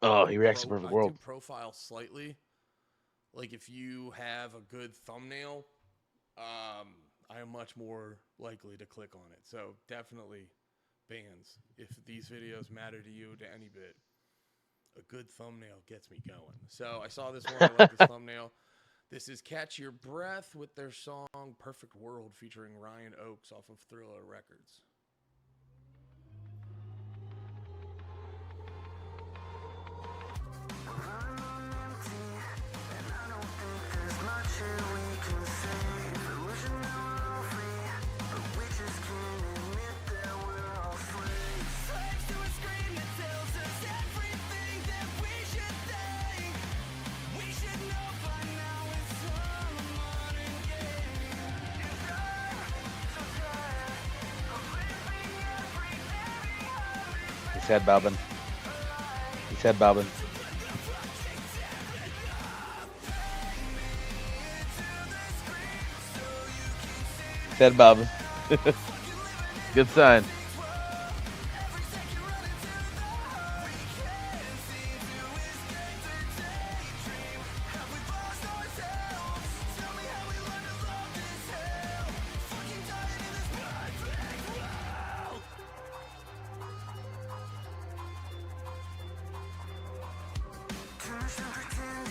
Oh, he reacts to Perfect I do World. profile slightly. Like if you have a good thumbnail, I am much more likely to click on it. So definitely bands. If these videos matter to you to any bit, a good thumbnail gets me going. So I saw this one. I like this thumbnail. This is Catch Your Breath with their song Perfect World featuring Ryan Oakes off of Thriller Records. He's head bobbing. He's head bobbing. He's head bobbing. Good sign.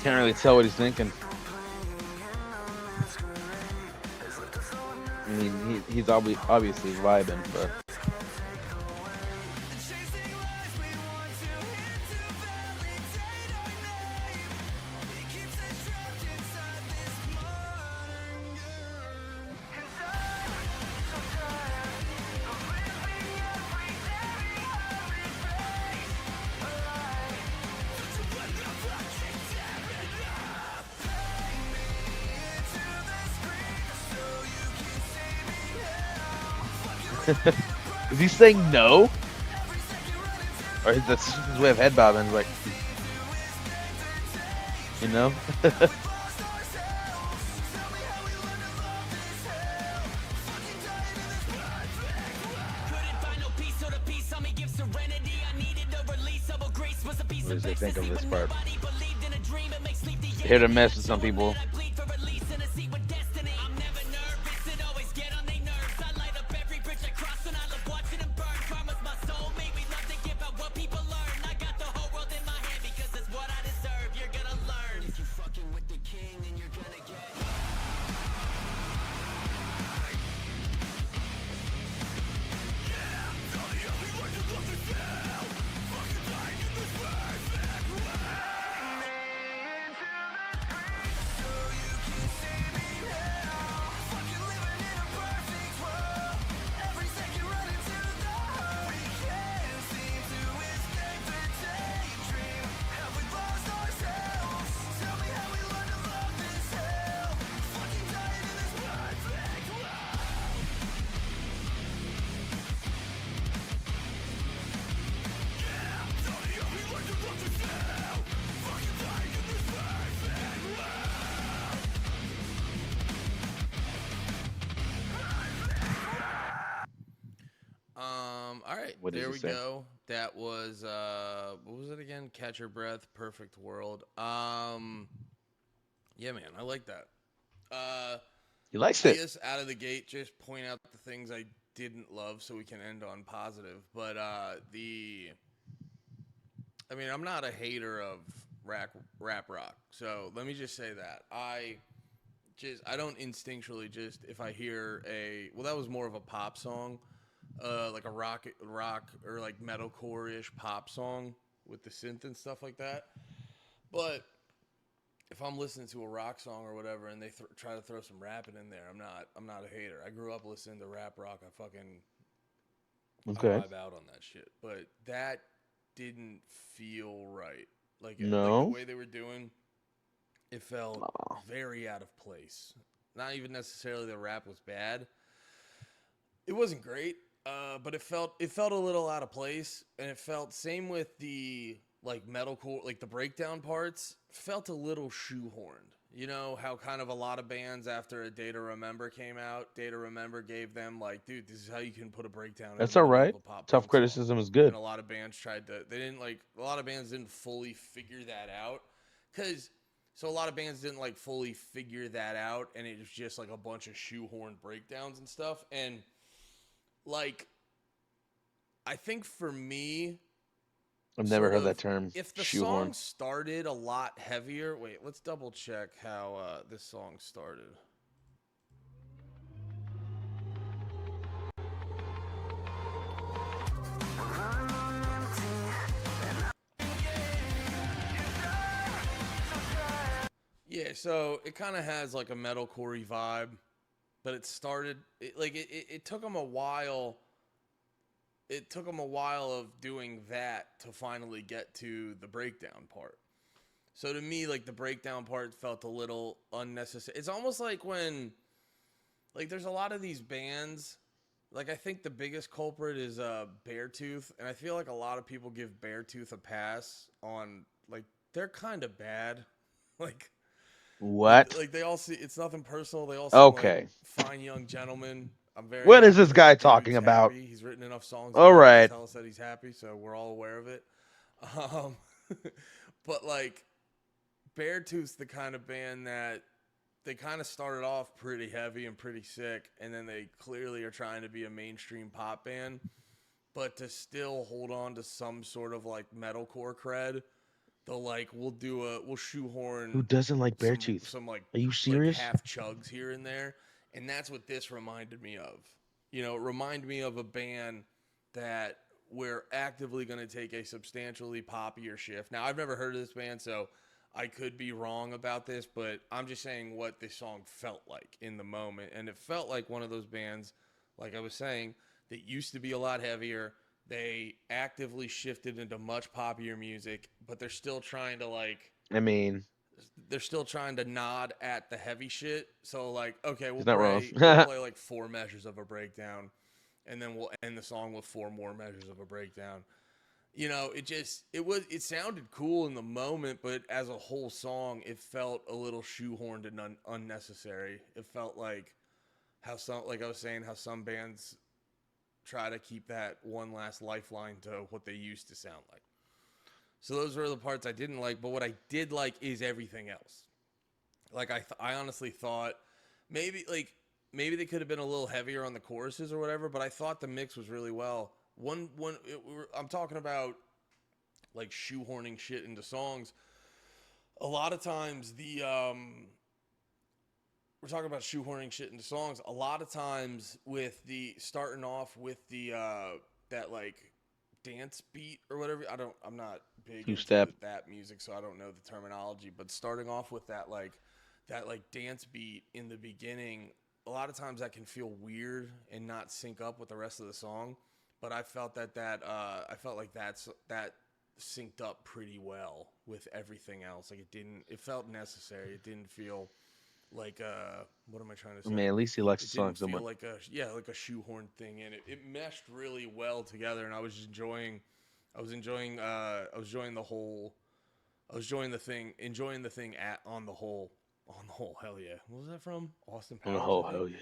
Can't really tell what he's thinking. I mean, he's obviously vibing, but is he saying no? Or is that just his way of head bobbing? Like, you know? What does he think of this part? Hit or miss with some people. All right, What does there he we say? go. That was what was it again? Catch Your Breath, Perfect World. Yeah, man, I like that. Uh, He likes I it. guess out of the gate, just point out the things I didn't love, so we can end on positive. But I mean, I'm not a hater of rap rock, so let me just say that I don't instinctually just if I hear a well, that was more of a pop song, like a rock or like metalcore ish pop song with the synth and stuff like that. But if I'm listening to a rock song or whatever and they try to throw some rapping in there, I'm not a hater. I grew up listening to rap rock. I Okay. vibe out on that shit. But that didn't feel right. Like the No. way they were doing, it felt Oh. very out of place. Not even necessarily the rap was bad. It wasn't great, but it felt a little out of place, and it felt same with the like metalcore, like the breakdown parts felt a little shoehorned. You know how kind of a lot of bands after A Day to Remember came out, Day to Remember gave them like, dude, this is how you can put a breakdown in the That's all middle of right. a pop Tough punk song. criticism is And good. a lot of bands tried to, they didn't like, a lot of bands didn't fully figure that out. Cause, so a lot of bands didn't like fully figure that out. And it was just like a bunch of shoehorned breakdowns and stuff. And like, I think for me, I've never sort heard of that term, if the song shoehorn. started a lot heavier. Wait, let's double check how this song started. Yeah, so it kind of has like a metalcore vibe, but it started it took them a while. It took them a while of doing that to finally get to the breakdown part. So to me, like the breakdown part felt a little unnecessary. It's almost like when, like, there's a lot of these bands. Like I think the biggest culprit is Beartooth, and I feel like a lot of people give Beartooth a pass on like they're kind of bad. Like What? like they all see it's nothing personal. They all seem like Okay. fine young gentlemen. I'm very What is happy this that guy the talking dude's about? happy. He's written enough songs All about it to right. tell us that he's happy, so we're all aware of it. Um, but like Beartooth's the kind of band that they kind of started off pretty heavy and pretty sick, and then they clearly are trying to be a mainstream pop band, but to still hold on to some sort of like metalcore cred, they'll like we'll Who shoehorn doesn't like some Beartooth? some Are you like serious? half chugs here and there, and that's what this reminded me of. You know, it reminded me of a band that we're actively going to take a substantially poppier shift. Now, I've never heard of this band, so I could be wrong about this, but I'm just saying what this song felt like in the moment. And it felt like one of those bands, like I was saying, that used to be a lot heavier. They actively shifted into much poppier music, but they're still trying to like I mean, they're still trying to nod at the heavy shit. So like, okay, he's not wrong. we'll play like 4 measures of a breakdown, and then we'll end the song with 4 more measures of a breakdown. You know, it sounded cool in the moment, but as a whole song, it felt a little shoehorned and unnecessary. It felt like how some, like I was saying, how some bands try to keep that one last lifeline to what they used to sound like. So those were the parts I didn't like, but what I did like is everything else. Like I honestly thought maybe they could have been a little heavier on the choruses or whatever, but I thought the mix was really well. I'm talking about like shoehorning shit into songs. A lot of times we're talking about shoehorning shit into songs. A lot of times with the starting off with the that like dance beat or whatever. I'm not big Two into step. that music, so I don't know the terminology. But starting off with that like dance beat in the beginning, a lot of times that can feel weird and not sync up with the rest of the song. But I felt I felt like that synced up pretty well with everything else. Like it felt necessary. It didn't feel like what am I trying to I say? mean, at least he likes It the song didn't so feel much. like a shoehorn thing in it. It meshed really well together, and I was enjoying the whole. I was enjoying the thing on the whole. Hell yeah! What was that from? Austin Powers, Oh, I think. hell yeah.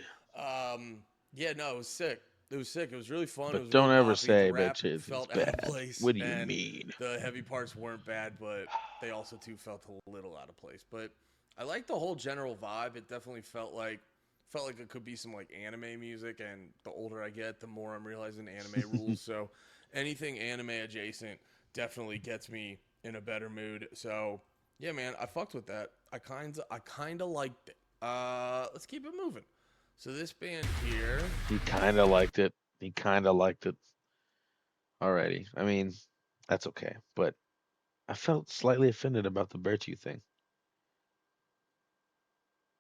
Yeah, no, it was sick. It was sick. It was really fun. It But was really don't ever poppy. The say rap Beartooth is felt out of bad. place, What do you and mean? the heavy parts weren't bad, but they also too felt a little out of place. But I liked the whole general vibe. It definitely felt like it could be some like anime music. And the older I get, the more I'm realizing anime rules. So anything anime adjacent definitely gets me in a better mood. So yeah, man, I fucked with that. I kinda liked it. Let's keep it moving. So this band here, He kind of liked it. He kind of liked it already. I mean, that's okay. But I felt slightly offended about the Beartooth thing.